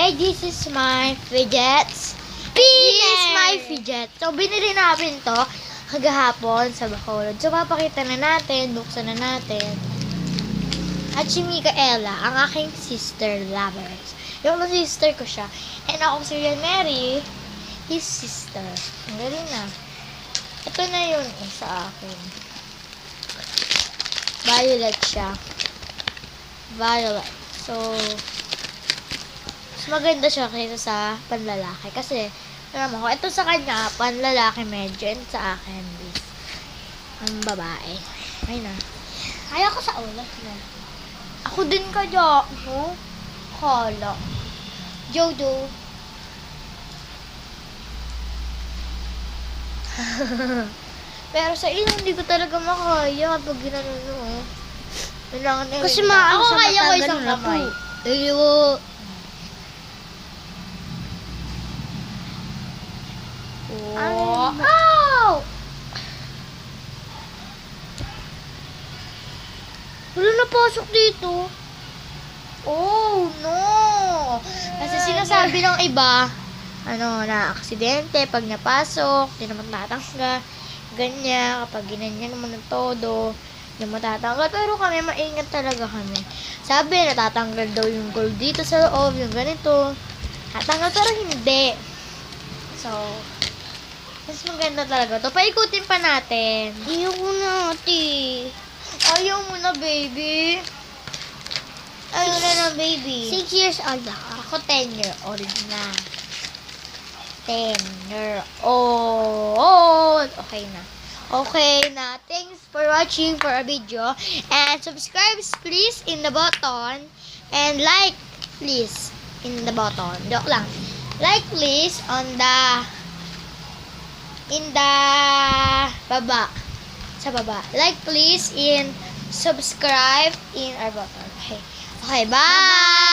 Okay, this is my fidgets. This is my fidget. So, binili namin to kagahapon sa Bacolod. So, papakita na natin, buksan na natin. At si Micaela, ang aking sister lovers. Yung sister ko siya. And ako si Mary, his sister. Ang galing na. Ito na yun sa akin. Violet siya. Violet. So, mas maganda siya kaysa sa panlalaki. Kasi, alam mo, ito sa kanya, panlalaki medyo. And sa akin, this. Ang babae. Ay na. Kaya ko sa ulo. Ako din kaya, no? Kala. Jojo. Pero sa iyo, hindi ko talaga makaya pag ginanon mo. Kailangan na Kasi maano ako sa kaya ko mata, isang ganun ako. kamay. Ayo. Oh. Ow! Wala napasok dito. Oh, no! Kasi sinasabi ng iba, na aksidente, pag napasok, di naman tatanggal, ganyan, kapag ginanyan naman ng todo, di matatanggal. Pero kami, maingat talaga kami. Sabi, natatanggal daw yung gold dito sa loob, yung ganito. Tatanggal, pero hindi. So, mas maganda talaga to. Paikutin pa natin. Ayaw ko na, ate. Ayaw mo na, baby. Ayaw na, baby. 6 years old ako. Ako 10-year-old na. 10-year-old. Okay na. Okay na. Thanks for watching for a video. And subscribe please in the button. And like please in the button. Joke lang. Like please on the baba. Sa baba. Like please in subscribe in our button. Okay. Okay, bye!